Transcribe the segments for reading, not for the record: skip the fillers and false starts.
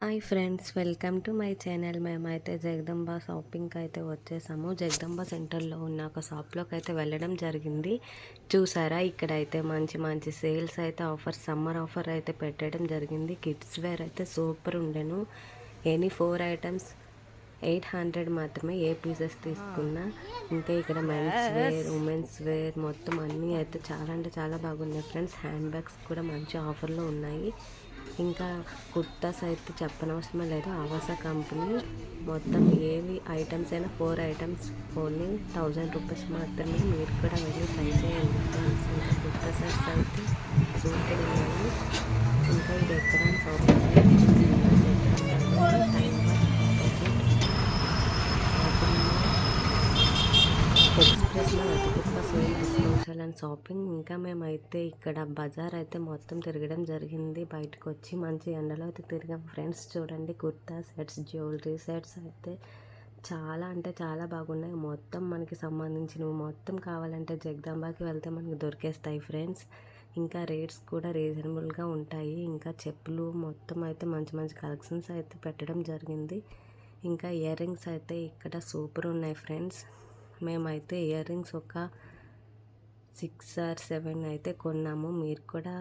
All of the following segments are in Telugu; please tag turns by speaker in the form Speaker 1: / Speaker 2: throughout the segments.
Speaker 1: Hi friends, welcome to my channel. మేమైతే జగదంబ షాపింగ్కి అయితే వచ్చేసాము. జగదంబ సెంటర్లో ఉన్న ఒక షాప్లోకి అయితే వెళ్ళడం జరిగింది. చూసారా, ఇక్కడ అయితే మంచి మంచి సేల్స్ అయితే సమ్మర్ ఆఫర్ అయితే పెట్టడం జరిగింది. కిడ్స్ వేర్ అయితే సూపర్ ఉండెను. ఎనీ 4 ఐటమ్స్ 800 మాత్రమే ఏ పీసెస్ తీసుకున్నా. ఇంకా ఇక్కడ మెన్స్ వేర్, ఉమెన్స్ వేర్ మొత్తం అన్నీ అయితే చాలా అంటే చాలా బాగున్నాయి ఫ్రెండ్స్. హ్యాండ్ బ్యాగ్స్ కూడా మంచి ఆఫర్లో ఉన్నాయి. ఇంకా కుర్తాస్ అయితే చెప్పనవసరం లేదు. ఆవాస కంపెనీ మొత్తం ఏవి ఐటమ్స్ అయినా 4 ఐటమ్స్ ఓన్లీ 1000 రూపీస్ మాత్రమే. మీరు కూడా వెళ్ళి ట్రై చేయండి ఫ్రెండ్స్. ఇంకా కుర్తా సెట్స్ అయితే సూపర్ ఉన్నాయి. ఇంకా ఇది ఎక్కడ ఎక్స్ప్రెస్లో అతి తక్కువ సేల్ డిస్కౌంట్స్ అండ్ షాపింగ్. ఇంకా మేమైతే ఇక్కడ బజార్ అయితే మొత్తం తిరగడం జరిగింది. బయటకు వచ్చి మంచి ఎండలో అయితే తిరిగాం ఫ్రెండ్స్. చూడండి, కుర్తా సెట్స్, జ్యువెలరీ సెట్స్ అయితే చాలా అంటే చాలా బాగున్నాయి. మొత్తం మనకి సంబంధించినవి మొత్తం కావాలంటే జగదాంబాకి వెళ్తే మనకి దొరికేస్తాయి ఫ్రెండ్స్. ఇంకా రేట్స్ కూడా రీజనబుల్గా ఉంటాయి. ఇంకా చెప్పులు మొత్తం అయితే మంచి మంచి కలెక్షన్స్ అయితే పెట్టడం జరిగింది. ఇంకా ఇయర్ రింగ్స్ అయితే ఇక్కడ సూపర్ ఉన్నాయి ఫ్రెండ్స్. మేమైతే ఇయర్ రింగ్స్ ఒక 6 or 7 అయితే కొన్నాము. మీరు కూడా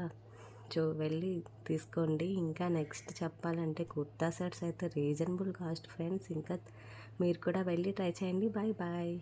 Speaker 1: వెళ్ళి తీసుకోండి. ఇంకా నెక్స్ట్ చెప్పాలంటే కుర్తా సెట్స్ అయితే రీజనబుల్ కాస్ట్ ఫ్రెండ్స్. ఇంకా మీరు కూడా వెళ్ళి ట్రై చేయండి. Bye bye.